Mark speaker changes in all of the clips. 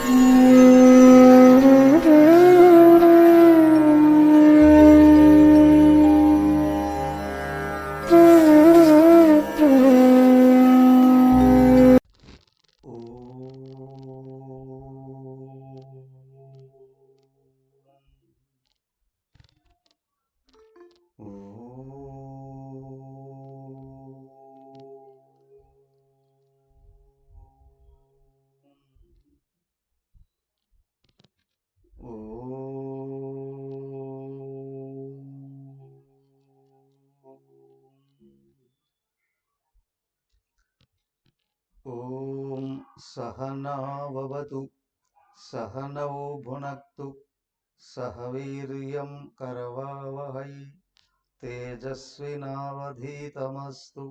Speaker 1: ఓం సహనావవతు సహనౌ భునక్తు సహ వీర్యం కరవావహై తేజస్వినావధీతమస్తు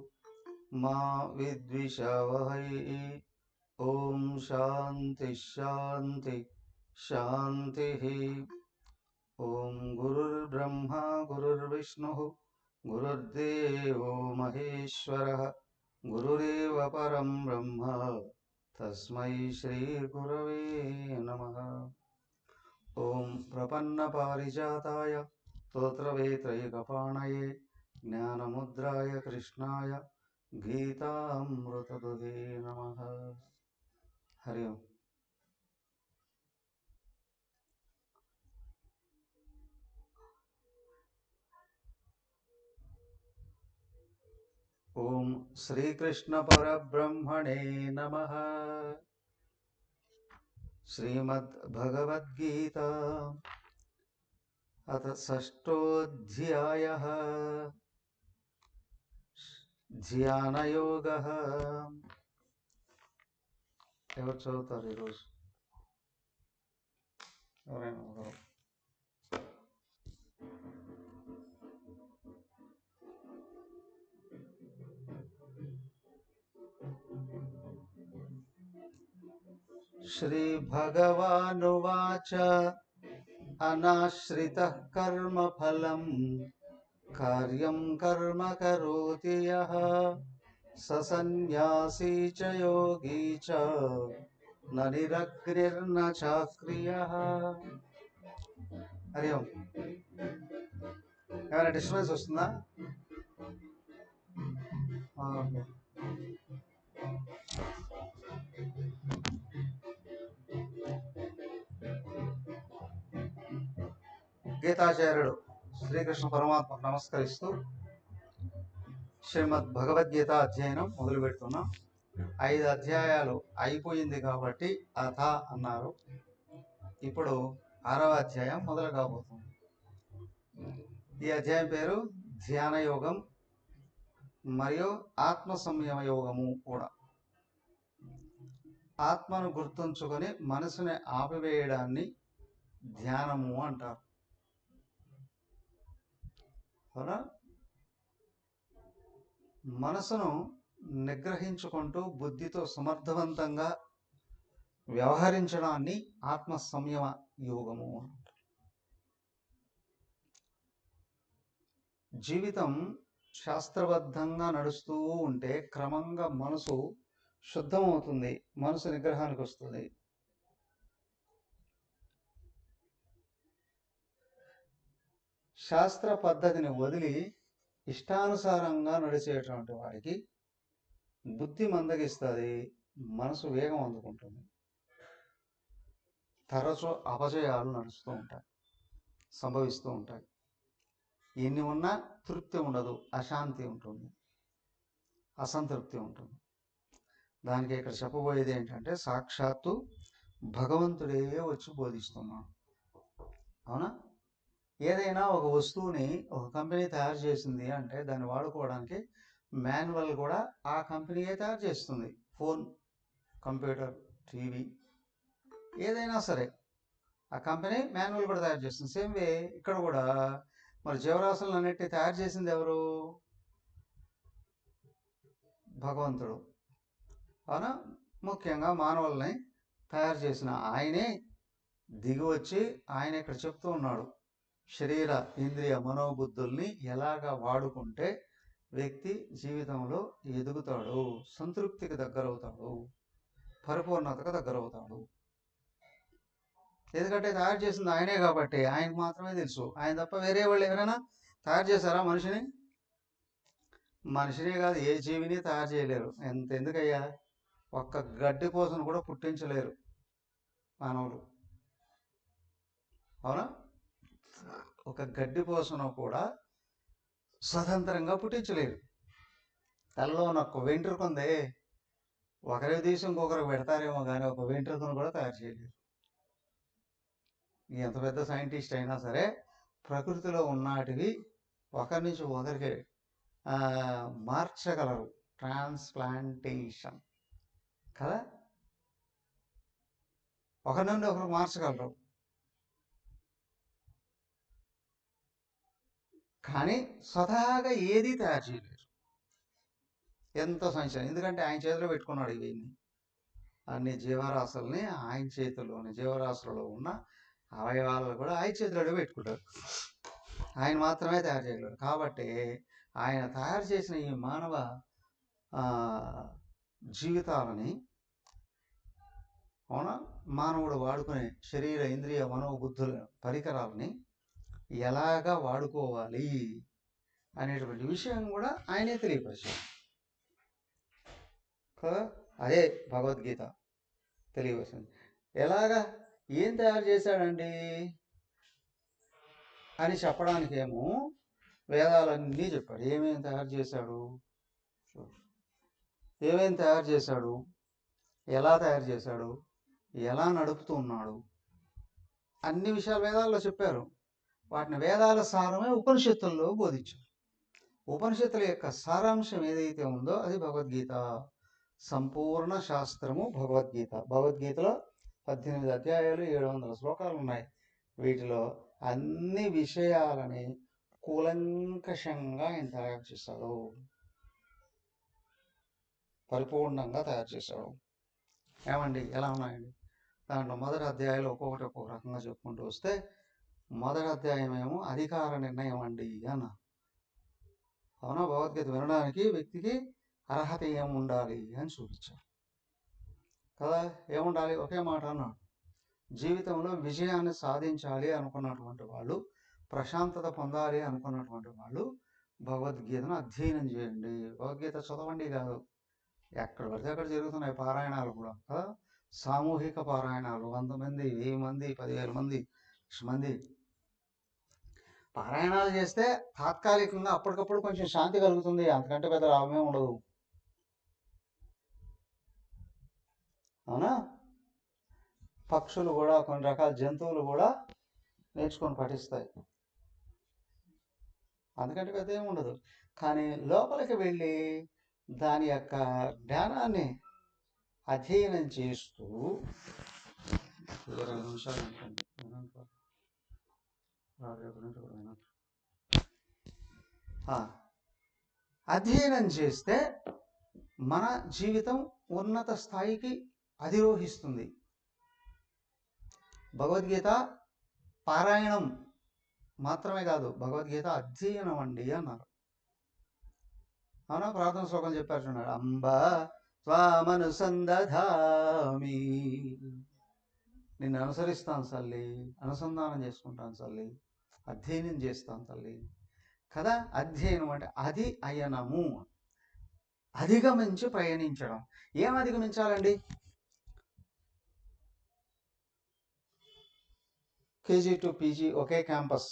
Speaker 1: మా విద్విషావహై. ఓం శాంతి శాంతి శాంతి. ఓం గురుర్బ్రహ్మా గురుర్విష్ణుః గురుర్దేవో మహేశ్వరః గురురేవ పరం బ్రహ్మ తస్మై శ్రీ గురవే నమః. ఓం ప్రపన్నపారిజాతాయ స్తోత్రవేత్రైకపాణయే జ్ఞానముద్రాయ కృష్ణాయ గీతామృతదుహే నమః. హరి ఓం. ఓం శ్రీకృష్ణ పరబ్రహ్మణే నమః. శ్రీమద్భగవద్గీత అథ షష్ఠోऽధ్యాయః ధ్యానయోగః. ఎవరు చదువుతారు ఈరోజు? ఎవరైనా శ్రీభగవానువాచ అనాశ్రితః కర్మఫలం కార్యం కర్మ కరోతి యః స సన్యాసీ చ యోగీ చ న నిరగ్నిర్న చాక్రియః. హరి ఓం. ఏమైనా డిస్టర్బెన్స్ వస్తుందా? గీతాచార్యుడు శ్రీకృష్ణ పరమాత్మకు నమస్కరిస్తూ శ్రీమద్ భగవద్గీత అధ్యయనం మొదలు పెడుతున్నాం. 5 అధ్యాయాలు అయిపోయింది కాబట్టి అథ అన్నారు. ఇప్పుడు 6వ అధ్యాయం మొదలు కాబోతుంది. ఈ అధ్యాయం పేరు ధ్యాన యోగం మరియు ఆత్మ సంయమ యోగము కూడా. ఆత్మను గుర్తుంచుకొని మనసుని ఆపివేయడాన్ని ధ్యానము అంటారు. అవునా? మనసును నిగ్రహించుకుంటూ బుద్ధితో సమర్థవంతంగా వ్యవహరించడాన్ని ఆత్మ సంయమ యోగము అంటారు. జీవితం శాస్త్రబద్ధంగా నడుస్తూ ఉంటే క్రమంగా మనసు శుద్ధమవుతుంది, మనసు నిగ్రహానికి వస్తుంది. శాస్త్ర పద్ధతిని వదిలి ఇష్టానుసారంగా నడిచేటువంటి వాడికి బుద్ధి మందగిస్తుంది, మనసు వేగం అందుకుంటుంది. తరచూ అపజయాలు నడుస్తూ ఉంటాయి, సంభవిస్తూ ఉంటాయి. ఎన్ని ఉన్నా తృప్తి ఉండదు, అశాంతి ఉంటుంది, అసంతృప్తి ఉంటుంది. దానికి ఇక్కడ చెప్పబోయేది ఏంటంటే సాక్షాత్తు భగవంతుడే వచ్చి బోధిస్తున్నాడు. అవునా? ఏదైనా ఒక వస్తువుని ఒక కంపెనీ తయారు చేసింది అంటే దాన్ని వాడుకోవడానికి మాన్యువల్ కూడా ఆ కంపెనీయే తయారు చేస్తుంది. ఫోన్, కంప్యూటర్, టీవీ ఏదైనా సరే ఆ కంపెనీ మాన్యువల్ కూడా తయారు చేస్తుంది. సేమ్ వే ఇక్కడ కూడా మరి జీవరాశులను అన్నిటి తయారు చేసింది ఎవరు? భగవంతుడు. అవునా? ముఖ్యంగా మానవుల్ని తయారు చేసిన ఆయనే దిగి వచ్చి ఆయన ఇక్కడ చెప్తూ ఉన్నాడు, శరీర ఇంద్రియ మనోబుద్ధుల్ని ఎలాగా వాడుకుంటే వ్యక్తి జీవితంలో ఎదుగుతాడు, సంతృప్తికి దగ్గరవుతాడు, పరిపూర్ణతకు దగ్గరవుతాడు. ఎందుకంటే తయారు చేసింది ఆయనే కాబట్టి ఆయనకు మాత్రమే తెలుసు. ఆయన తప్ప వేరే వాళ్ళు ఎవరైనా తయారు చేశారా మనిషిని? మనిషినే కాదు, ఏ జీవిని తయారు చేయలేరు. ఎందుకయ్యా, ఒక్క గడ్డి పూసను కూడా పుట్టించలేరు మానవులు. అవునా? ఒక గడ్డి పూసను కూడా స్వతంత్రంగా పుట్టించలేరు. తలలో ఉన్న ఒక వెంట్రుక ఉందే, ఒకరి తీసి ఇంకొకరికి పెడతారేమో కానీ ఒక వెంట్రుకను కూడా తయారు చేయలేరు. ఎంత పెద్ద సైంటిస్ట్ అయినా సరే ప్రకృతిలో ఉన్నాటివి ఒకరి నుంచి ఒకరికి మార్చగలరు. ట్రాన్స్ప్లాంటేషన్ కదా, ఒకరి నుండి ఒకరు మార్చగలరు. కానీ స్వతహాగా ఏది తయారు చేయలేరు. ఎంతో సంచలనం. ఎందుకంటే ఆయన చేతిలో పెట్టుకున్నాడు ఇవన్నీ, అన్ని జీవరాశుల్ని ఆయన చేతిలోని, జీవరాశులలో ఉన్న అవయవాలను కూడా ఆయన చేతిలో పెట్టుకుంటారు. ఆయన మాత్రమే తయారు చేయగలరు. కాబట్టి ఆయన తయారు చేసిన ఈ మానవ జీవితాలని, అవునా, మానవుడు వాడుకునే శరీర ఇంద్రియ మనోబుద్ధుల పరికరాలని ఎలాగా వాడుకోవాలి అనేటువంటి విషయం కూడా ఆయనే తెలియపరిచాడు కదా. అదే భగవద్గీత తెలియవలసింది. ఎలాగా, ఏం తయారు చేశాడండి అని చెప్పడానికేమో వేదాలన్నీ చెప్పాడు. ఏమేమి తయారు చేశాడు, ఏమేమి తయారు చేశాడు, ఎలా తయారు చేశాడు, ఎలా నడుపుతూ ఉన్నాడు, అన్ని విషయాలు వేదాల్లో చెప్పారు. వాటిని వేదాల సారమే ఉపనిషత్తుల్లో బోధించారు. ఉపనిషత్తుల యొక్క సారాంశం ఏదైతే ఉందో అది భగవద్గీత. సంపూర్ణ శాస్త్రము భగవద్గీత. భగవద్గీతలో 18 అధ్యాయాలు, 700 శ్లోకాలు ఉన్నాయి. వీటిలో అన్ని విషయాలని కూలంకషంగా ఆయన తయారు చేశాడు, పరిపూర్ణంగా తయారు చేశాడు. ఏమండి, ఎలా ఉన్నాయండి? దాంట్లో మొదటి అధ్యాయంలో ఒక్కొక్కటి ఒక్కొక్క రకంగా చెప్పుకుంటూ వస్తే, మొదటి అధ్యాయం ఏమో అధికార నిర్ణయం అండి అన్న. అవునా, భగవద్గీత వినడానికి వ్యక్తికి అర్హత ఏముండాలి అని చూపించారు కదా. ఏముండాలి? ఒకే మాట అన్నాడు, జీవితంలో విజయాన్ని సాధించాలి అనుకున్నటువంటి వాళ్ళు, ప్రశాంతత పొందాలి అనుకున్నటువంటి వాళ్ళు భగవద్గీతను అధ్యయనం చేయండి. భగవద్గీత చదవండి కాదు, ఎక్కడ పడితే అక్కడ జరుగుతున్నాయి పారాయణాలు కూడా కదా. సామూహిక పారాయణాలు 100 మంది, 1000 మంది, 10,000 మంది, 1,000 మంది పారాయణాలు చేస్తే తాత్కాలికంగా అప్పటికప్పుడు కొంచెం శాంతి కలుగుతుంది, అంతకంటే పెద్ద లాభమే ఉండదు. అవునా? పక్షులు కూడా, కొన్ని రకాల జంతువులు కూడా నేర్చుకొని పఠిస్తాయి, అందుకంటే పెద్ద ఏమి ఉండదు. కానీ లోపలికి వెళ్ళి దాని యొక్క జ్ఞానాన్ని అధ్యయనం చేస్తూ 20 నిమిషాలు అధ్యయనం చేస్తే మన జీవితం ఉన్నత స్థాయికి అధిరోహిస్తుంది. భగవద్గీత పారాయణం మాత్రమే కాదు, భగవద్గీత అధ్యయనం అండి అన్నారు. అవునా, ప్రార్థన శ్లోకం చెప్పారు చూడండి, అంబా త్వామనుసందధామి, నిన్ను అనుసరిస్తాను తల్లి, అనుసంధానం చేసుకుంటాను తల్లి, అధ్యయనం చేస్తాను తల్లి కదా. అధ్యయనం అంటే అది అయనము, అధిగమించి ప్రయాణించడం. ఏం అధిగమించాలండి? కేజీ టు పీజీ ఒకే క్యాంపస్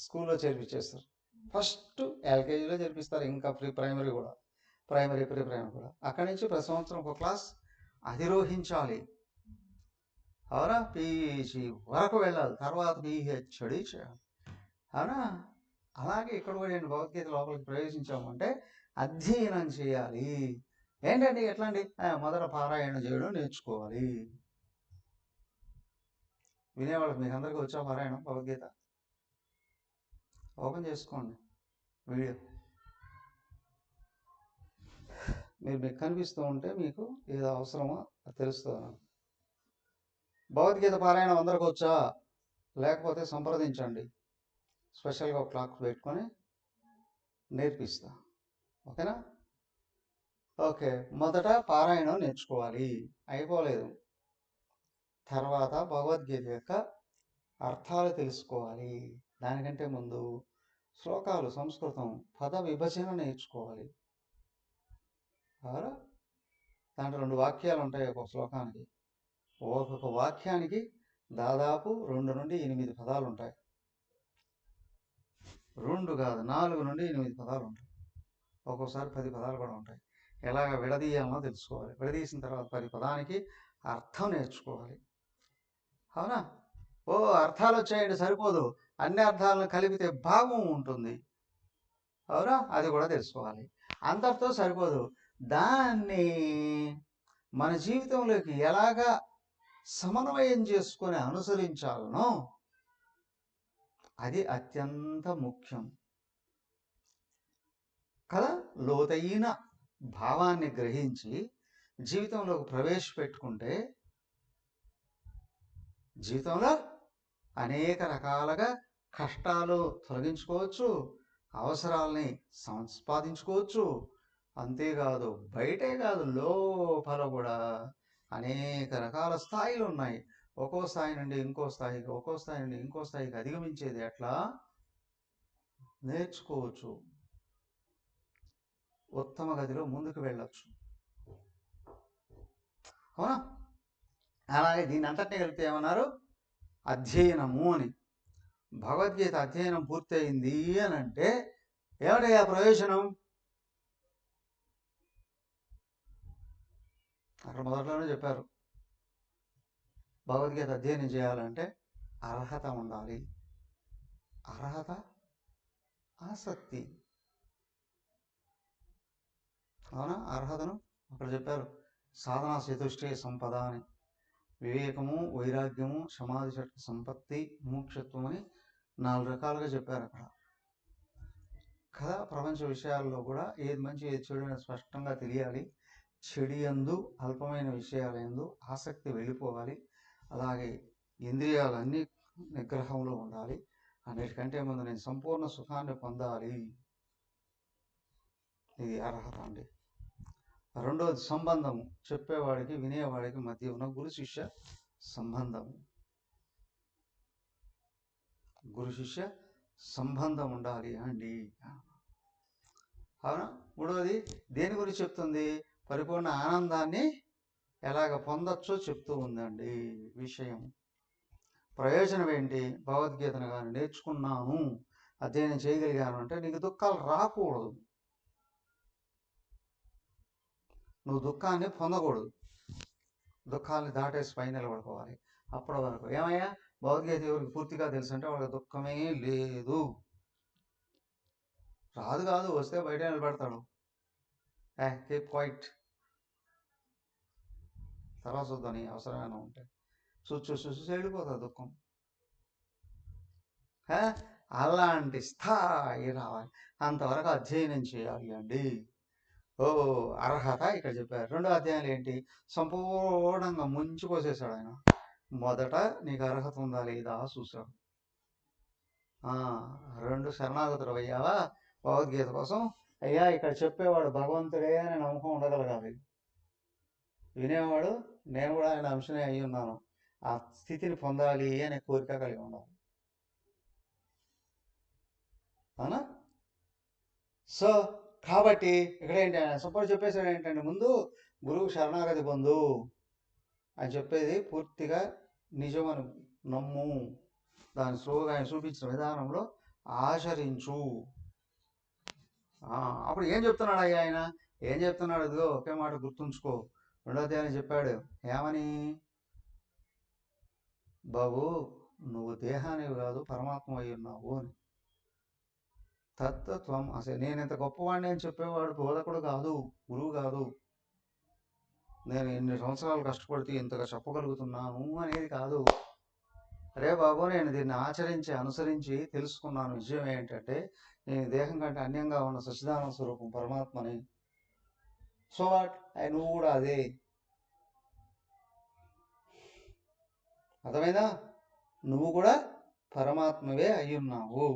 Speaker 1: స్కూల్లో చేర్పించేస్తారు. ఫస్ట్ ఎల్కేజీలో చేర్పిస్తారు, ఇంకా ప్రీ ప్రైమరీ కూడా, ప్రైమరీ ప్రీ ప్రైమరీ కూడా. అక్కడి నుంచి ప్రతి సంవత్సరం ఒక క్లాస్ అధిరోహించాలి. అవునా, పీజీ వరకు వెళ్ళాలి, తర్వాత పిహెచ్డి చేయాలి. అవునా, అలాగే ఇక్కడ కూడా నేను భగవద్గీత లోపలికి ప్రవేశించామంటే అధ్యయనం చేయాలి. ఏంటండి, ఎట్లా అండి? మొదట పారాయణ చేయడం నేర్చుకోవాలి. వినేవాళ్ళకి మీకు అందరికీ వచ్చా పారాయణం? భగవద్గీత ఓపెన్ చేసుకోండి వీడియో, మీకు కనిపిస్తూ ఉంటే మీకు ఏదో అవసరమో తెలుస్తుంది. భగవద్గీత పారాయణం అందరికి వచ్చా? లేకపోతే సంప్రదించండి, స్పెషల్గా ఒక క్లాక్ పెట్టుకొని నేర్పిస్తా. ఓకేనా? ఓకే, మొదట పారాయణం నేర్చుకోవాలి, అయిపోలేదు. తర్వాత భగవద్గీత యొక్క అర్థాలు తెలుసుకోవాలి. దానికంటే ముందు శ్లోకాలు, సంస్కృతం పద విభజన నేర్చుకోవాలి. దాంట్లో 2 వాక్యాలు ఉంటాయి ఒక శ్లోకానికి. ఒక్కొక్క వాక్యానికి దాదాపు 2 నుండి 8 పదాలు ఉంటాయి. 2 కాదు, 4 నుండి 8 పదాలు ఉంటాయి. ఒక్కోసారి 10 పదాలు కూడా ఉంటాయి. ఎలాగ విడదీయాలనో తెలుసుకోవాలి. విడదీసిన తర్వాత 10 పదానికి అర్థం నేర్చుకోవాలి. అవునా? అర్థాలు వచ్చాయండి సరిపోదు, అన్ని అర్థాలను కలిపితే భావం ఉంటుంది. అవునా? అది కూడా తెలుసుకోవాలి. అంతటితో సరిపోదు, దాన్ని మన జీవితంలోకి ఎలాగా సమన్వయం చేసుకొని అనుసరించాలనో అది అత్యంత ముఖ్యం కదా. లోతైన భావాన్ని గ్రహించి జీవితంలోకి ప్రవేశపెట్టుకుంటే జీవితంలో అనేక రకాలుగా కష్టాలు తొలగించుకోవచ్చు, అవసరాల్ని సంపాదించుకోవచ్చు. అంతేకాదు, బయటే కాదు, లోపల కూడా అనేక రకాల స్థాయిలు ఉన్నాయి. ఒక్కో స్థాయి నుండి ఇంకో స్థాయికి, ఒక్కో స్థాయి నుండి ఇంకో స్థాయికి అధిగమించేది ఎట్లా నేర్చుకోవచ్చు. ఉత్తమ గతిలో ముందుకు వెళ్ళచ్చు. అవునా? అలాగే దీన్ని అంతటినీ కలిపితే ఏమన్నారు? అధ్యయనము అని. భగవద్గీత అధ్యయనం పూర్తయింది అని అంటే ఏమిటయ్యా ప్రయోజనం? అక్కడ మొదట్లోనే చెప్పారు, భగవద్గీత అధ్యయనం చేయాలంటే అర్హత ఉండాలి. అర్హత, ఆసక్తి. అవునా? అర్హతను అక్కడ చెప్పారు, సాధనా చతుష్టయ సంపద అని. వివేకము, వైరాగ్యము, సమాధి శక్తి, సంపత్తి, మోక్షత్వం అని 4 రకాలుగా చెప్పారు అక్కడ కదా. ప్రపంచ విషయాల్లో కూడా ఏది మంచి ఏది చెడు అనేది స్పష్టంగా తెలియాలి. చెడు యందు, అల్పమైన విషయాలందు ఆసక్తి వెళ్ళిపోవాలి. అలాగే ఇంద్రియాలన్నీ నిగ్రహంలో ఉండాలి. అన్నిటికంటే ముందు నేను సంపూర్ణ సుఖాన్ని పొందాలి. ఇది అర్హత అండి. రెండోది సంబంధము, చెప్పేవాడికి వినేవాడికి మధ్య ఉన్న గురు శిష్య సంబంధం. గురు శిష్య సంబంధం ఉండాలి అండి. అవునా? మూడవది దేని గురించి చెప్తుంది? పరిపూర్ణ ఆనందాన్ని ఎలాగ పొందొచ్చో చెప్తూ ఉందండి విషయం. ప్రయోజనం ఏంటి? భగవద్గీతను కానీ నేర్చుకున్నాను, అధ్యయనం చేయగలిగాను అంటే నీకు దుఃఖాలు రాకూడదు, నువ్వు దుఃఖాన్ని పొందకూడదు. దుఃఖాన్ని దాటేసి పైన నిలబడుకోవాలి. అప్పటి వరకు ఏమయ్యా భగవద్గీత ఎవరికి పూర్తిగా తెలుసు అంటే వాళ్ళకి దుఃఖమే లేదు. రాదు కాదు, వస్తే బయట నిలబెడతాడు. కీప్ క్వైట్, తర్వాత చూద్దాం అవసరమైన ఉంటే. చూసి వెళ్ళిపోతుంది దుఃఖం. అలాంటి స్థాయి రావాలి. అంతవరకు అధ్యయనం చేయాలి అండి. అర్హత ఇక్కడ చెప్పారు. రెండో అధ్యాయాలు ఏంటి? సంపూర్ణంగా ముంచుకోసేసాడు ఆయన. మొదట నీకు అర్హత ఉందా లేదా చూసాడు. 2 శరణాగతులు అయ్యావా భగవద్గీత కోసం? అయ్యా ఇక్కడ చెప్పేవాడు భగవంతుడే అని నమ్మకం ఉండగలగాలి. వినేవాడు నేను కూడా ఆయన అంశనే అయి ఉన్నాను, ఆ స్థితిని పొందాలి అనే కోరిక కలిగి ఉండాలి. అవునా? సో కాబట్టి ఇక్కడ ఏంటి, ఆయన సపోజ్ చెప్పేసాడు ఏంటంటే ముందు గురువు శరణాగతి పొందు అని చెప్పేది పూర్తిగా నిజమని నమ్ము, దాని స్లోగా ఆయన చూపించిన విధానంలో ఆచరించు. అప్పుడు ఏం చెప్తున్నాడు అయ్యా ఆయన? ఏం చెప్తున్నాడు? ఇదిగో ఒకే మాట గుర్తుంచుకో. రెండో అధ్యాయం చెప్పాడు ఏమని? బాబు నువ్వు దేహానివి కాదు, పరమాత్మ అయి ఉన్నావు అని. తత్వం అసలు నేను ఇంత గొప్పవాడిని అని చెప్పేవాడు బోధకుడు కాదు, గురువు కాదు. నేను ఎన్ని సంవత్సరాలు కష్టపడితే ఇంతగా చెప్పగలుగుతున్నాను అనేది కాదు. అరే బాబు నేను దీన్ని ఆచరించి అనుసరించి తెలుసుకున్నాను. విషయం ఏంటంటే నేను దేహం కంటే అన్యంగా ఉన్న సచ్చిదానంద స్వరూపం పరమాత్మని. సో వాట్, నువ్వు కూడా అదే. అర్థమైందా? నువ్వు కూడా పరమాత్మవే అయ్యున్నావు,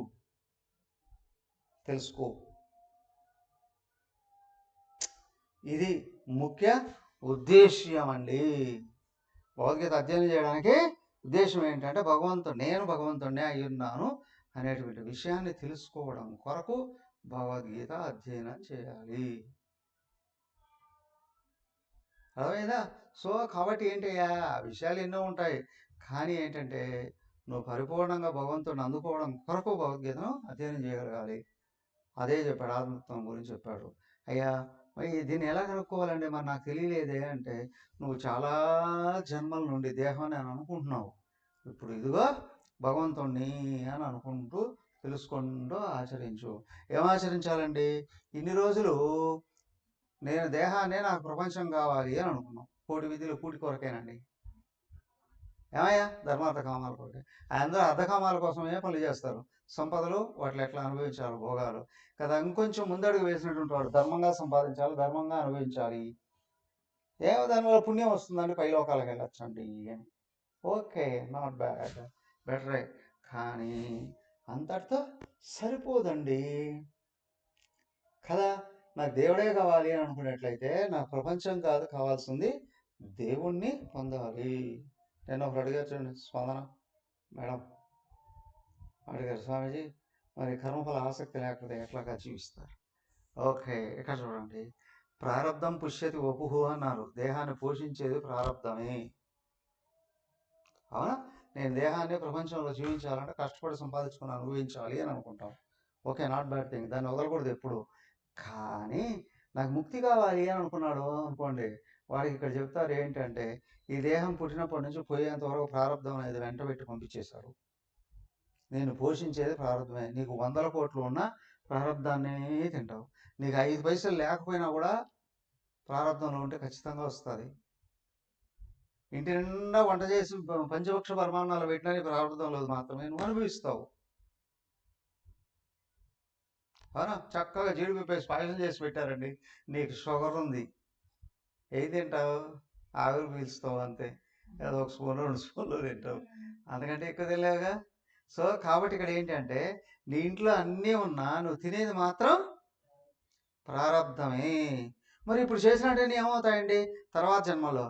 Speaker 1: తెలుసుకో. ఇది ముఖ్య ఉద్దేశ్యం అండి. భగవద్గీత అధ్యయనం చేయడానికి ఉద్దేశం ఏంటంటే నేను భగవంతుడినే అయి ఉన్నాను అనేటువంటి విషయాన్ని తెలుసుకోవడం కొరకు భగవద్గీత అధ్యయనం చేయాలి. అర్థమైందా? సో కాబట్టి ఏంటయ్యా, ఆ విషయాలు ఎన్నో ఉంటాయి. కానీ ఏంటంటే నువ్వు పరిపూర్ణంగా భగవంతుడిని అందుకోవడం కొరకు భగవద్గీతను అధ్యయనం చేయగలగాలి. అదే చెప్పాడు, ఆత్మతత్వం గురించి చెప్పాడు. అయ్యా మరి దీన్ని ఎలా కనుక్కోవాలండి, మరి నాకు తెలియలేదే అంటే, నువ్వు చాలా జన్మల నుండి దేహాన్ని అని అనుకుంటున్నావు. ఇప్పుడు ఇదిగో భగవంతుణ్ణి అని అనుకుంటూ తెలుసుకుంటూ ఆచరించు. ఏం ఆచరించాలండి? ఇన్ని రోజులు నేను దేహాన్నే నాకు ప్రపంచం కావాలి అని అనుకున్నాం. కోటి విధులు కూటి కొరకేనండి. ఏమయ్యా, ధర్మార్థ కామాల కొరకే. అందరూ అర్ధకామాల కోసమే పనులు చేస్తారు. సంపదలు వాటిని ఎట్లా అనుభవించాలి, భోగాలు కదా. ఇంకొంచెం ముందడుగు వేసినటువంటి వాడు ధర్మంగా సంపాదించాలి, ధర్మంగా అనుభవించాలి. ఏమో దానివల్ల పుణ్యం వస్తుందండి, పై లోకాలకు వెళ్ళొచ్చండి అని. ఓకే, నాట్ బ్యాడ్, బెటరే. కానీ అంతటితో సరిపోదండి కదా. నాకు దేవుడే కావాలి అని అనుకున్నట్లయితే నాకు ప్రపంచం కాదు కావాల్సింది, దేవుణ్ణి పొందాలి. నేను ఒకరు అడిగారు చూడండి, స్పందన మేడం అడిగారు, స్వామీజీ మరి కర్మఫల ఆసక్తి లేకపోతే ఎట్లాగా జీవిస్తారు? ఓకే, ఇక్కడ చూడండి, ప్రారంధం పుష్యతి వపుహు అన్నారు. దేహాన్ని పోషించేది ప్రారంధమే. అవునా? నేను దేహాన్ని ప్రపంచంలో జీవించాలంటే కష్టపడి సంపాదించుకుని అనుభవించాలి అని అనుకుంటాం. ఓకే, నాట్ బ్యాడ్ థింగ్, దాన్ని వదలకూడదు ఎప్పుడు. కానీ నాకు ముక్తి కావాలి అని అనుకున్నాడు అనుకోండి, వాడికి ఇక్కడ చెప్తారు ఏంటంటే, ఈ దేహం పుట్టినప్పటి నుంచి పోయేంత వరకు ప్రారంధం అనేది వెంట పెట్టి పంపించేశారు. నేను పోషించేది ప్రారంధమే. నీకు 100 కోట్లు ఉన్నా ప్రారంధాన్నే తింటావు. నీకు 5 పైసలు లేకపోయినా కూడా ప్రారంధంలో ఉంటే ఖచ్చితంగా వస్తుంది. ఇంటి నిండా వంట చేసి పంచభక్ష పరమాన్నాలు పెట్టినా నీ ప్రారంధంలో మాత్రమే నువ్వు అనుభవిస్తావు. అవునా? చక్కగా జీడిపప్పు వేసి పాయసం చేసి పెట్టారండి, నీకు షుగర్ ఉంది, ఏది తింటావు? ఆవిరి పీల్చుతావు అంతే. ఏదో 1 స్పూన్ 2 స్పూన్లు తింటావు, అంతకంటే ఎక్కువ తినలేవుగా. సో కాబట్టి ఇక్కడ ఏంటంటే, నీ ఇంట్లో అన్నీ ఉన్నా నువ్వు తినేది మాత్రం ప్రారంధమే. మరి ఇప్పుడు చేసినట్టన్నీ ఏమవుతాయండి తర్వాత జన్మలో?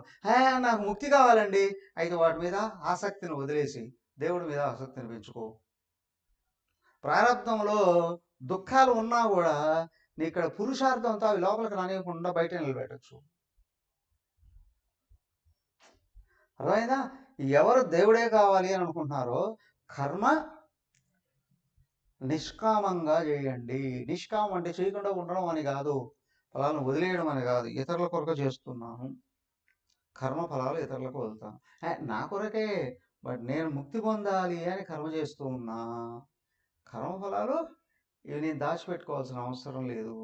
Speaker 1: నాకు ముక్తి కావాలండి, అయితే వాటి మీద ఆసక్తిని వదిలేసి దేవుడి మీద ఆసక్తిని పెంచుకో. ప్రారంధంలో దుఃఖాలు ఉన్నా కూడా నీ ఇక్కడ పురుషార్థంతో అవి లోపలికి రానివ్వకుండా బయట నిలబెట్టచ్చు. అర్థమైందా? ఎవరు దేవుడే కావాలి అని అనుకుంటున్నారో కర్మ నిష్కామంగా చేయండి. నిష్కామం అంటే చేయకుండా ఉండడం అని కాదు, ఫలాలను వదిలేయడం అని కాదు. ఇతరుల కొరకు చేస్తున్నాను, కర్మ ఫలాలు ఇతరులకు వదులుతాను. నా కొరకే, బట్ నేను ముక్తి పొందాలి అని కర్మ చేస్తూ ఉన్నా. కర్మఫలాలు ఇవి నేను దాచిపెట్టుకోవాల్సిన అవసరం లేదు,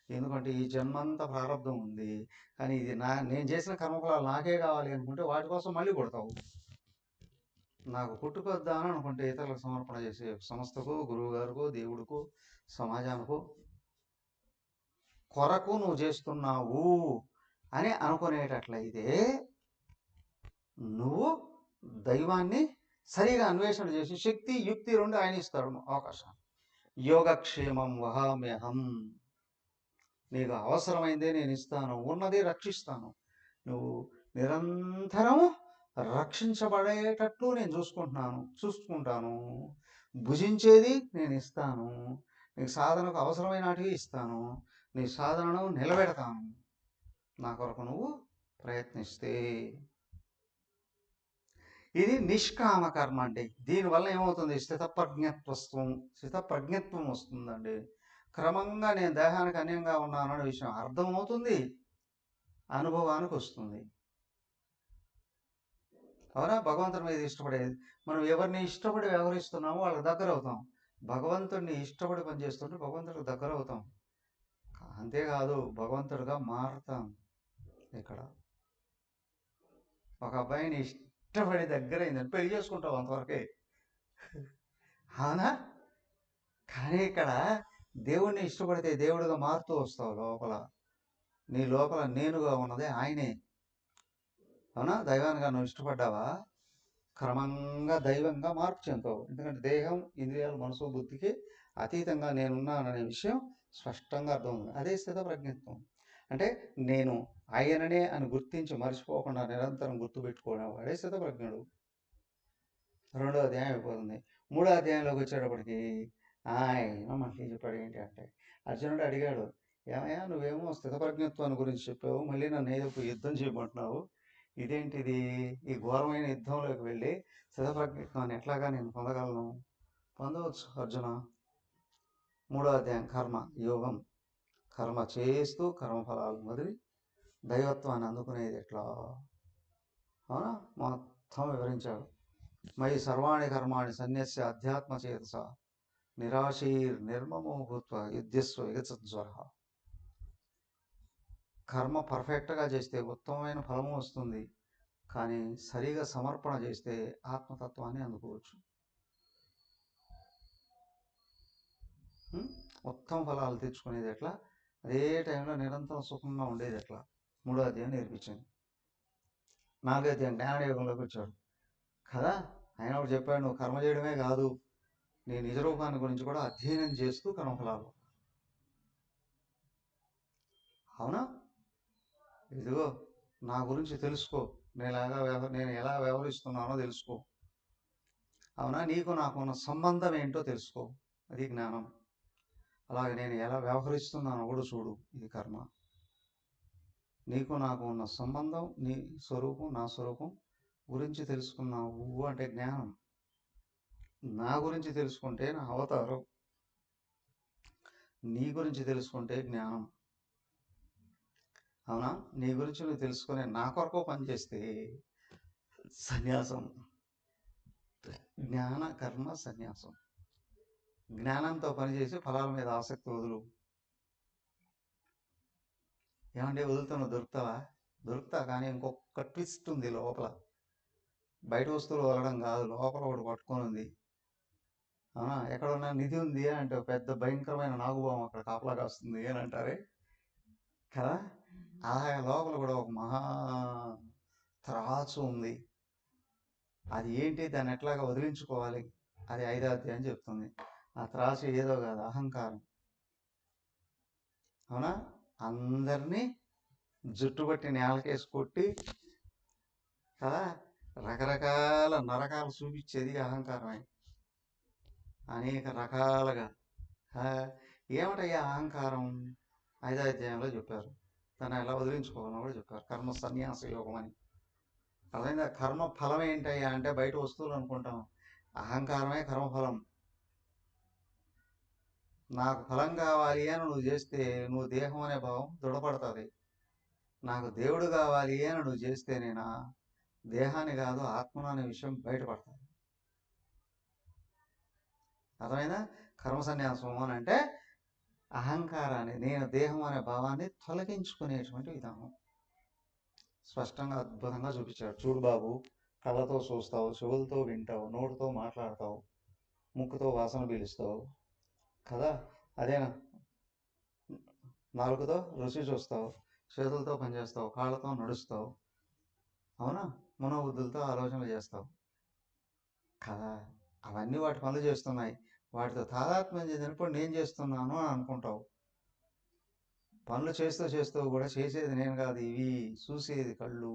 Speaker 1: ఎందుకంటే ఈ జన్మంతా ప్రారంధం ఉంది. కానీ ఇది నేను చేసిన కర్మఫలాలు నాకే కావాలి అనుకుంటే వాటి కోసం మళ్ళీ కొడతావు. నాకు పుట్టుకొద్దా అని అనుకుంటే ఇతరులకు సమర్పణ చేసే సంస్థకు, గురువు గారుకు, దేవుడుకు, సమాజానికి కొరకు నువ్వు చేస్తున్నావు అని అనుకునేటట్లయితే నువ్వు దైవాన్ని సరిగా అన్వేషణ చేసి శక్తి యుక్తి రెండు ఆయన ఇస్తాడు అవకాశాన్ని. యోగక్షేమం వహామ్యహం, నీకు అవసరమైందే నేను ఇస్తాను, ఉన్నది రక్షిస్తాను. నువ్వు నిరంతరం రక్షించబడేటట్లు నేను చూసుకుంటాను. భుజించేది నేను ఇస్తాను, నీకు సాధనకు అవసరమైనటివి ఇస్తాను, నీ సాధనను నిలబెడతాను నా కొరకు నువ్వు ప్రయత్నిస్తే. ఇది నిష్కామ కర్మ అండి. దీనివల్ల ఏమవుతుంది? స్థితప్రజ్ఞత్వం వస్తుందండి. క్రమంగా నేను దేహానికి అన్యంగా ఉన్నాననే విషయం అర్థమవుతుంది, అనుభవానికి వస్తుంది. అవునా? భగవంతుడి మీద ఇష్టపడేది, మనం ఎవరిని ఇష్టపడి వ్యవహరిస్తున్నామో వాళ్ళకి దగ్గర అవుతాం. భగవంతుడిని ఇష్టపడి పనిచేస్తుంటే భగవంతుడికి దగ్గర అవుతాం. అంతేకాదు భగవంతుడిగా మారుతాం. ఇక్కడ ఒక అబ్బాయిని ఇష్టపడి దగ్గర అయిందని పెళ్లి చేసుకుంటావు అంతవరకే, అవునా? కానీ ఇక్కడ దేవుణ్ణి ఇష్టపడితే దేవుడిగా మారుతూ వస్తావు. లోపల నీ లోపల నేనుగా ఉన్నదే ఆయనే. అవునా? దైవానికి నువ్వు ఇష్టపడ్డావా, క్రమంగా దైవంగా మార్పు చెందుతావు. ఎందుకంటే దేహం, ఇంద్రియాలు, మనసు, బుద్ధికి అతీతంగా నేనున్నాననే విషయం స్పష్టంగా అర్థమవుతుంది. అదే స్థితప్రజ్ఞత్వం అంటే. నేను ఆయననే అని గుర్తించి మర్చిపోకుండా నిరంతరం గుర్తుపెట్టుకోవడం వాడే స్థితప్రజ్ఞుడు. రెండో అధ్యాయం అయిపోతుంది. మూడో అధ్యాయంలోకి వచ్చేటప్పటికి ఆయన మళ్ళీ చెప్పాడు ఏంటి అంటే, అర్జునుడు అడిగాడు, ఏమయ్యా నువ్వేమో స్థితప్రజ్ఞత్వాన్ని గురించి చెప్పావు, మళ్ళీ నన్ను ఏదో యుద్ధం చేయమంటున్నావు, ఇదేంటిది? ఈ ఘోరమైన యుద్ధంలోకి వెళ్ళి స్థితప్రజ్ఞత్వాన్ని ఎట్లాగా నేను పొందగలను? పొందవచ్చు అర్జున. మూడో అధ్యాయం కర్మ యోగం. కర్మ చేస్తూ కర్మఫలాలు వదిలి దైవత్వాన్ని అందుకునేది ఎట్లా? అవునా, మొత్తం వివరించాడు. మయి సర్వాణి కర్మాణి సన్యస్య అధ్యాత్మ చేతస నిరాశీర్ నిర్మమో భూత్వ యుద్ధస్వ విగతజ్వర. కర్మ పర్ఫెక్ట్గా చేస్తే ఉత్తమమైన ఫలము వస్తుంది, కానీ సరిగా సమర్పణ చేస్తే ఆత్మతత్వాన్ని అందుకోవచ్చు. ఉత్తమ ఫలాలు తెచ్చుకునేది ఎట్లా, అదే టైంలో నిరంతరం సుఖంగా ఉండేది ఎట్లా? మూడో అధ్యాయం నేర్పించింది. నాలుగో అధ్యాయం జ్ఞానయోగంలోకి వచ్చాడు కదా. ఆయన ఒకటి చెప్పాడు, నువ్వు కర్మ చేయడమే కాదు, నీ నిజరూపాన్ని గురించి కూడా అధ్యయనం చేస్తూ కర్మఫలాలు. అవునా, ఇదిగో నా గురించి తెలుసుకో, నేను ఎలా వ్యవహరిస్తున్నానో తెలుసుకో. అవునా, నీకు నాకున్న సంబంధం ఏంటో తెలుసుకో, అది జ్ఞానం. అలాగే నేను ఎలా వ్యవహరిస్తున్నానో కూడా చూడు, ఇది కర్మ. నీకు నాకు ఉన్న సంబంధం, నీ స్వరూపం నా స్వరూపం గురించి తెలుసుకున్నావు అంటే జ్ఞానం. నా గురించి తెలుసుకుంటే నా అవతారం, నీ గురించి తెలుసుకుంటే జ్ఞానం. అవునా, నీ గురించి నువ్వు తెలుసుకునే నా కొరకు పనిచేస్తే సన్యాసం. జ్ఞాన కర్మ సన్యాసం. జ్ఞానంతో పనిచేసి ఫలాల మీద ఆసక్తి వదులు. ఏమంటే వదులుతాను, దొరుకుతా, కానీ ఇంకొక ట్విస్ట్ ఉంది లోపల. బయట వస్తువులు వదలడం కాదు, లోపల ఒకటి పట్టుకొని ఉంది. ఎక్కడున్నా నిధి ఉంది అంటే పెద్ద భయంకరమైన నాగుబాం అక్కడ కాపలా కాస్తుంది అని అంటారే కదా. అలాగే లోపల కూడా ఒక మహా త్రాసు ఉంది. అది ఏంటి, దాన్ని ఎట్లాగా వదిలించుకోవాలి, అది 5వ అధ్యాయం చెప్తుంది. ఆ త్రాసు ఏదో కాదు, అహంకారం. అవునా, అందరినీ జుట్టుబట్టి నేలకేసి కొట్టి కదా రకరకాల నరకాలు చూపించేది అహంకారమే. అనేక రకాలుగా ఏమిటయ్యా అహంకారం, 5వ అధ్యాయంలో చెప్పారు. దాన్ని ఎలా వదిలించుకోవాలని కూడా చెప్పారు. కర్మ సన్యాస యోగం అని. అర్థమైందా? కర్మ ఫలం ఏంటయ్యా అంటే బయట వస్తువులు అనుకుంటాం, అహంకారమే కర్మఫలం. నాకు ఫలం కావాలి అని నువ్వు చేస్తే నువ్వు దేహం అనే భావం దృఢపడుతుంది. నాకు దేవుడు కావాలి అని నువ్వు చేస్తే నేను దేహాన్ని కాదు ఆత్మను అనే విషయం బయటపడతాను. అర్థమైందా? కర్మ సన్యాసం అని అంటే అహంకారాన్ని, నేను దేహం అనే భావాన్ని తొలగించుకునేటువంటి విధానం స్పష్టంగా అద్భుతంగా చూపించాడు. చూడు బాబు, కళ్ళతో చూస్తావు, చెవులతో వింటావు, నోటితో మాట్లాడతావు, ముక్కుతో వాసన పీలుస్తావు కదా, అదేనా? నాలుగుతో రుచి చూస్తావు, చేతులతో పనిచేస్తావు, కాళ్ళతో నడుస్తావు, అవునా, మనోబుద్ధులతో ఆలోచనలు చేస్తావు కదా. అవన్నీ వాటి పనులు చేస్తున్నాయి. వాటితో తాదాత్మ్యం చెందినప్పుడు నేను చేస్తున్నాను అని అనుకుంటావు. పనులు చేస్తూ కూడా చేసేది నేను కాదు, ఇవి చూసేది కళ్ళు,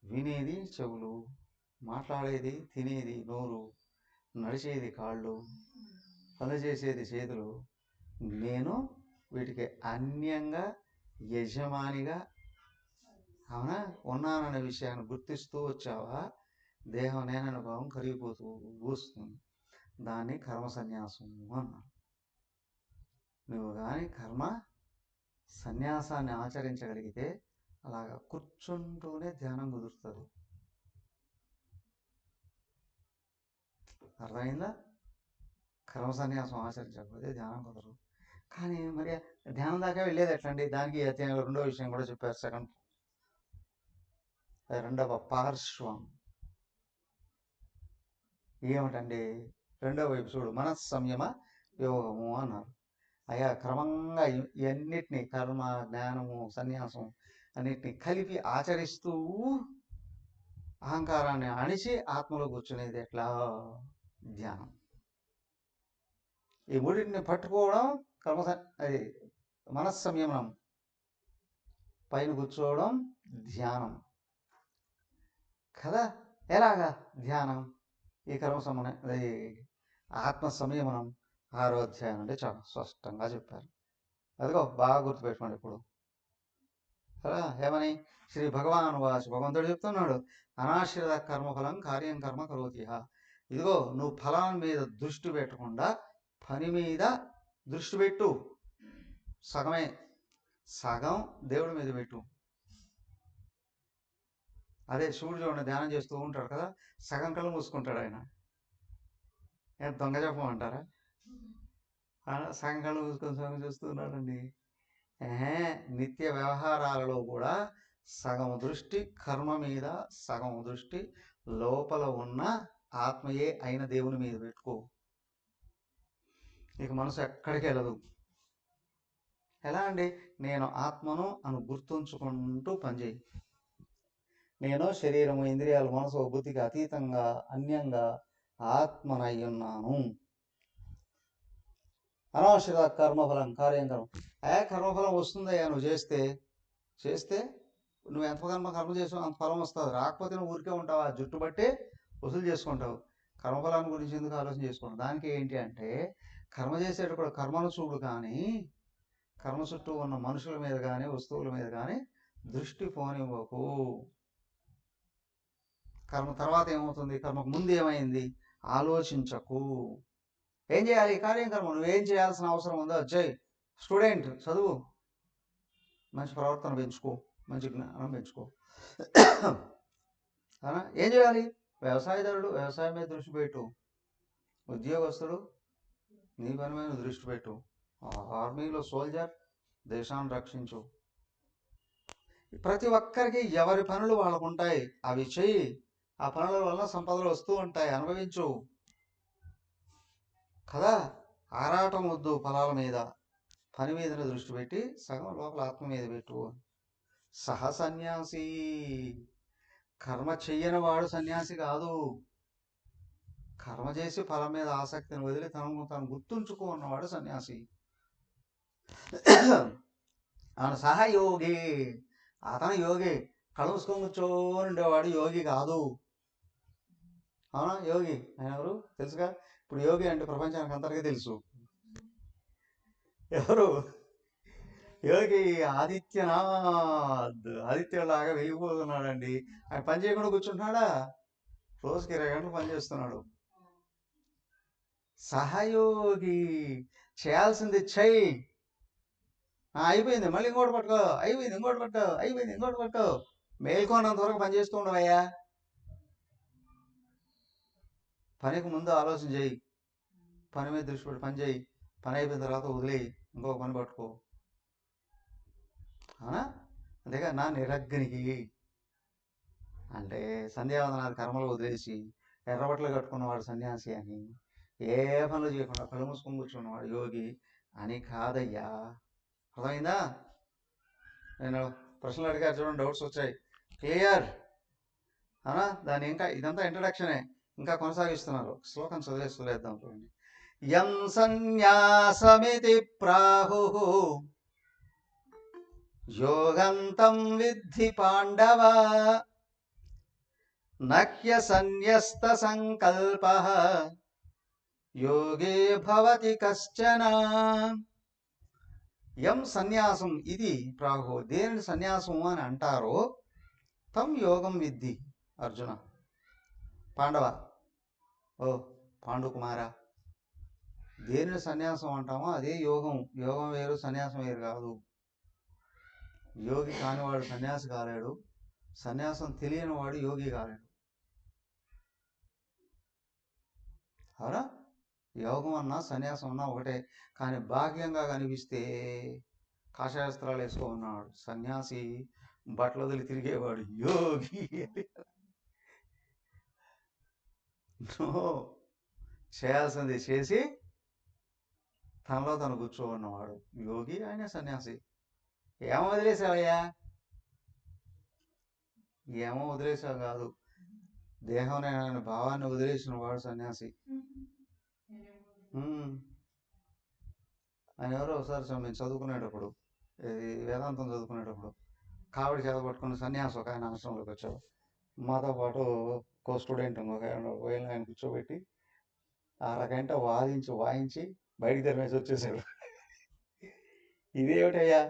Speaker 1: వినేది చెవులు, మాట్లాడేది తినేది నోరు, నడిచేది కాళ్ళు, పనులు చేసేది చేతులు. నేను వీటికి అన్యంగా యజమానిగా అవునా ఉన్నాననే విషయాన్ని గుర్తిస్తూ వచ్చావా, దేహం నేననే భావం కరిగిపోతూ వస్తుంది. దాన్ని కర్మ సన్యాసం అన్నారు. నువ్వు కానీ కర్మ సన్యాసాన్ని ఆచరించగలిగితే అలాగా కూర్చుంటూనే ధ్యానం కుదురుతుంది. అర్థమైందా? కర్మ సన్యాసం ఆచరించకపోతే ధ్యానం కుదరదు. కానీ మరి ధ్యానం దాకా వెళ్ళేది ఎట్లండి? దానికి అధ్యాయంలో 2వ విషయం కూడా చెప్పారు. రెండవ పార్శ్వం ఏమిటండి? 2వ వైపు చూడు, మనస్సంయమ యోగము అన్నారు. అయ్యా క్రమంగా ఇవన్నిటినీ కర్మ, జ్ఞానము, సన్యాసం అన్నిటినీ కలిపి ఆచరిస్తూ అహంకారాన్ని అణిచి ఆత్మలో కూర్చునేది ఎట్లా? ధ్యానం. ఈ మూడింటిని పట్టుకోవడం అది మనస్సంయమనం, పైన కూర్చోవడం ధ్యానం కదా. ఎలాగా ధ్యానం? ఈ ఈ ఆత్మ సంయమనం 6వ అధ్యాయం అంటే చాలా స్పష్టంగా చెప్పారు. అదిగో బాగా గుర్తుపెట్టుకోండి. ఇప్పుడు కదా ఏమని శ్రీ భగవాన్ వాచ, భగవంతుడు చెప్తున్నాడు, అనాశ్రిత కర్మఫలం కార్యం కర్మ కరోతిహ. ఇదిగో నువ్వు ఫలం మీద దృష్టి పెట్టకుండా పని మీద దృష్టి పెట్టు. సగమే, సగం దేవుడి మీద పెట్టు. అదే శివుడు చూడండి, ధ్యానం చేస్తూ ఉంటాడు కదా, సగం కళ్ళు మూసుకుంటాడు ఆయన. దొంగ చెప్పమంటారా? సగం కళ్ళు మూసుకొని సగం చూస్తున్నాడండి. నిత్య వ్యవహారాలలో కూడా సగం దృష్టి కర్మ మీద, సగం దృష్టి లోపల ఉన్న ఆత్మయే అయిన దేవుని మీద పెట్టుకో. నీకు మనసు ఎక్కడికి వెళ్ళదు. ఎలా అండి? నేను ఆత్మను అని గుర్తుంచుకుంటూ పనిచేయి. నేను శరీరము, ఇంద్రియాలు, మనసు, బుద్ధికి అతీతంగా అన్యంగా ఆత్మనై ఉన్నాను. అనవసర కర్మఫలం కార్యం కర్మ. కర్మఫలం వస్తుందయ్యా నువ్వు చేస్తే నువ్వు ఎంత కర్మ చేసావు అంత ఫలం వస్తుంది. రాకపోతే నువ్వు ఊరికే ఉంటావు, ఆ జుట్టు బట్టి వసూలు చేసుకుంటావు. కర్మఫలాన్ని గురించి ఎందుకు ఆలోచన చేసుకుంటావు? దానికి ఏంటి అంటే కర్మ చేసేటప్పుడు కర్మను చూడు, కానీ కర్మ చుట్టూ ఉన్న మనుషుల మీద కానీ వస్తువుల మీద కానీ దృష్టి పోనివ్వకు. కర్మ తర్వాత ఏమవుతుంది, కర్మకు ముందు ఏమైంది ఆలోచించకు. ఏం చేయాలి? కార్యం కర్మ. నువ్వేం చేయాల్సిన అవసరం ఉందో చేయి. స్టూడెంట్ చదువు, మంచి ప్రవర్తన పెంచుకో, మంచి జ్ఞానం పెంచుకో. ఏం చేయాలి? వ్యవసాయదారుడు వ్యవసాయం మీద దృష్టి పెట్టు. ఉద్యోగస్తుడు నీ పని మీద దృష్టి పెట్టు. ఆర్మీలో సోల్జర్ దేశాన్ని రక్షించు. ప్రతి ఒక్కరికి ఎవరి పనులు వాళ్ళకు ఉంటాయి, అవి చెయ్యి. ఆ పనుల వల్ల సంపదలు వస్తూ ఉంటాయి, అనుభవించు కదా. ఆరాటం వద్దు ఫలాల మీద, పని మీద దృష్టి పెట్టి సగం లోపల ఆత్మ మీద పెట్టు. సన్యాసి. కర్మ చెయ్యని వాడు సన్యాసి కాదు. కర్మ చేసి ఫలం మీద ఆసక్తిని వదిలి తను గుర్తుంచుకున్నవాడు సన్యాసి. ఆయన సహయోగి. అతను యోగి. కళ్ళు మూసుకొని కూర్చొని ఉండేవాడు యోగి కాదు. అవునా? యోగి ఆయన ఎవరు తెలుసుగా? ఇప్పుడు యోగి అంటే ప్రపంచానికి అందరికీ తెలుసు. ఎవరు? యోగి ఆదిత్యనాథ్. ఆదిత్యులాగా వెలిగిపోతున్నాడండి. ఆయన పని చేయకుండా కూర్చుంటున్నాడా? రోజుకి 20 గంటలు పని చేస్తున్నాడు. సహయోగి. చేయాల్సింది చెయ్యి. అయిపోయింది, మళ్ళీ ఇంకోటి పట్టుకో, అయిపోయింది ఇంకోటి పట్టుకో, అయిపోయింది ఇంకోటి పట్టుకో. మేల్కొన్నంత వరకు పని చేస్తూ ఉండవయ్యా. పనికి ముందు ఆలోచన చేయి, పని మీద దృష్టి పెట్టి పని చేయి. పని అయిపోయిన తర్వాత వదిలేయి, ఇంకొక పని పట్టుకో. అవునా? అంతేగా నా నిరగ్నికి అంటే సంధ్యావందనాది కర్మలు వదిలేసి ఎర్రబట్టలు కట్టుకున్నవాడు సన్యాసి అని, ఏ పనులు చేయకుండా కళ్ళు మూసుకొని కూర్చున్నవాడు యోగి అని కాదయ్యా. అర్థమైందా? నేను ప్రశ్నలు అడిగారు చూడండి, డౌట్స్ వచ్చాయి. క్లియర్? అవునా? దాని ఇంకా ఇదంతా ఇంట్రడక్షనే, ఇంకా కొనసాగిస్తున్నారు. శ్లోకం చదివేసుకులేద్దాం చూడండి. యం సన్యాసమితి ప్రాహు యోగంతం విద్ధి పాండవ నహ్య సన్యస్త సంకల్పః యోగే భవతి కశ్చన. యం సన్యాసం ఇది ప్రాహు, దేనిని సన్యాసం అని అంటారో, తం యోగం విద్ధి అర్జున. పాండవ, ఓ పాండుకుమార, దేనిని సన్యాసం అంటామో అదే యోగం. యోగం వేరు, సన్యాసం వేరు కాదు. యోగి కానివాడు సన్యాసి కాలేడు, సన్యాసం తెలియని వాడు యోగి కాలేడు. అవునా? యోగం అన్నా సన్యాసం అన్నా ఒకటే. కానీ భాగ్యంగా కనిపిస్తే కాషాయస్త్రాలు వేసుకో ఉన్నాడు సన్యాసి, బట్టలు వదిలి తిరిగేవాడు యోగి. చేయాల్సింది చేసి తనలో తను కూర్చో ఉన్నవాడు యోగి, ఆయన సన్యాసి. ఏమో వదిలేసావయ్యా? ఏమో వదిలేసావు కాదు, దేహం అనే భావాన్ని వదిలేసిన వాడు సన్యాసి. ఆయన ఎవరో ఒకసారి మేము చదువుకునేటప్పుడు, వేదాంతం చదువుకునేటప్పుడు కావిడి చేత పట్టుకుని సన్యాసి ఒక ఆయన ఆశ్రమంలోకి వచ్చాడు. మాతో పాటు స్టూడెంట్ ఇంకొక ఆయన కూర్చోబెట్టి అరగంట వాయించి బయటికి తరిమేసి వచ్చేసాడు. ఇదేమిటయ్యా,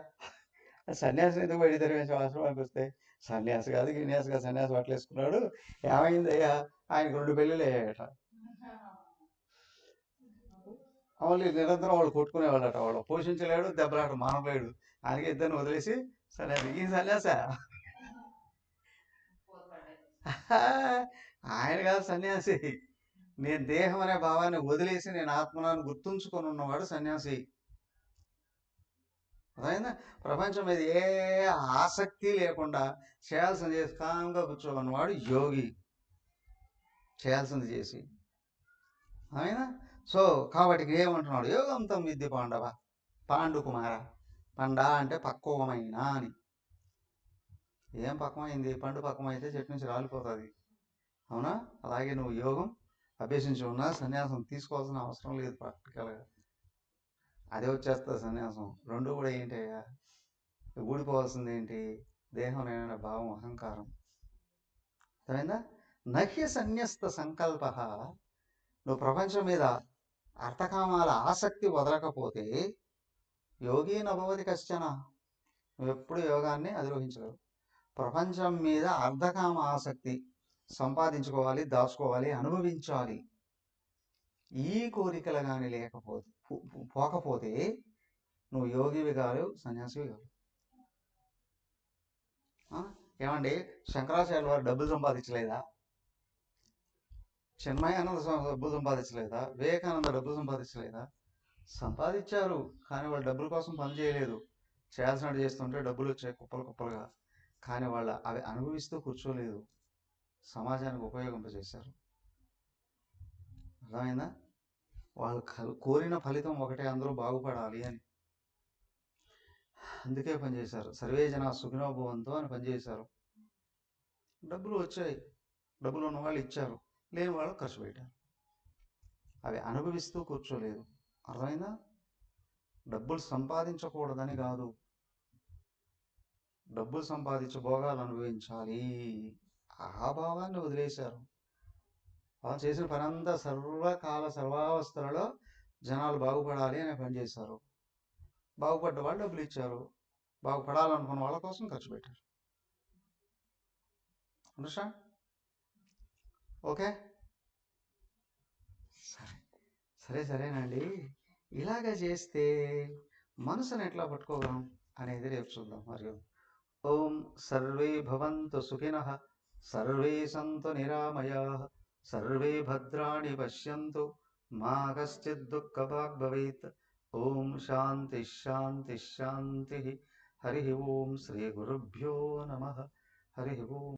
Speaker 1: సన్యాసిని ఎందుకు బయటికి తరిమేసి ఆశ్రమానికి వస్తే? సన్యాసి కాదు గిన్యాసి కాదు, సన్యాసి బట్టలు వేసుకున్నాడు. ఏమైందయ్యా, ఆయనకు 2 పెళ్ళిళ్ళు అయ్యాయట. మళ్ళీ నిరంతరం వాళ్ళు కొట్టుకునేవాళ్ళట. వాళ్ళు పోషించలేడు, దెబ్బలాట మానలేడు. ఆయనకి ఇద్దరిని వదిలేసి సన్యాసి. ఈ సన్యాస ఆయన కాదు సన్యాసి. నేను దేహం అనే భావాన్ని వదిలేసి నేను ఆత్మనాన్ని గుర్తుంచుకొని ఉన్నవాడు సన్యాసి. అదైనా ప్రపంచం మీద ఏ ఆసక్తి లేకుండా చేయాల్సింది చేసి కాంగా కూర్చోమన్నవాడు యోగి. చేయాల్సింది చేసి అయినా. సో కాబట్టి ఏమంటున్నాడు? యోగంతం విద్య పాండవ పాండు కుమార. పండ అంటే పక్వమైన అని. ఏం పక్వమైంది? పండు పక్వమైతే చెట్టు నుంచి రాలిపోతుంది, అవునా? అలాగే నువ్వు యోగం అభ్యసించి ఉన్నా సన్యాసం తీసుకోవాల్సిన అవసరం లేదు. ప్రాక్టికల్గా అదే వచ్చేస్తుంది సన్యాసం. రెండు కూడా ఏంటయ్యా, ఊడిపోవాల్సింది ఏంటి? దేహం నేననే భావం, అహంకారం. అర్థమైందా? నహ్య సన్యస్త సంకల్ప. నువ్వు ప్రపంచం మీద అర్థకామాల ఆసక్తి వదలకపోతే యోగి నభవతి కశ్చన. నువ్వు ఎప్పుడు యోగాన్ని అధిరోహించగలవు. ప్రపంచం మీద అర్ధకామ ఆసక్తి, సంపాదించుకోవాలి, దాచుకోవాలి, అనుభవించాలి, ఈ కోరికలు కానీ పోకపోతే నువ్వు యోగివి కాదు, సన్యాసివి కాదు. ఏమండి, శంకరాచార్యుల వారు డబ్బులు సంపాదించలేదా? చిన్మయానంద డబ్బులు సంపాదించలేదా? వివేకానంద డబ్బులు సంపాదించలేదా? సంపాదించారు, కానీ వాళ్ళు డబ్బుల కోసం పని చేయలేదు. చేయాల్సినట్టు చేస్తుంటే డబ్బులు వచ్చాయి కుప్పలుగా. కానీ వాళ్ళు అవి అనుభవిస్తూ కూర్చోలేదు, సమాజానికి ఉపయోగింపజేశారు. అర్థమైందా? వాళ్ళు కోరిన ఫలితం ఒకటే, అందరూ బాగుపడాలి అని. అందుకే పనిచేశారు. సర్వే జన సుఖినో భవంతు అని పనిచేశారు. డబ్బులు వచ్చాయి, డబ్బులు ఉన్న వాళ్ళు ఇచ్చారు, లేని వాళ్ళు ఖర్చు పెట్టారు. అవి అనుభవిస్తూ కూర్చోలేదు. అర్థమైందా? డబ్బులు సంపాదించకూడదని కాదు, డబ్బులు సంపాదించి భోగాలు అనుభవించాలి, ఆ భావాన్ని వదిలేశారు. వాళ్ళు చేసిన పని అంతా సర్వకాల సర్వావస్థలలో జనాలు బాగుపడాలి అనే పని చేశారు. బాగుపడ్డ వాళ్ళు డబ్బులు ఇచ్చారు, బాగుపడాలనుకున్న వాళ్ళ కోసం ఖర్చు పెట్టారు. అండర్స్టాండ్? ఓకే, సరేనండి. ఇలాగ చేస్తే మనసును ఎట్లా పట్టుకోగలం అనేది రేపు చూద్దాం. మరియు ఓం సర్వే భవంతు సుఖినః, సర్వే సంతు నిరామయాః, సర్వే భద్రాణి పశ్యంతు, మా కశ్చిద్ దుఃఖభాగ్ భవేత్. ఓం శాంతి శాంతి శాంతి. హరి ఓం. శ్రీ గురుభ్యో నమః. హరి ఓం.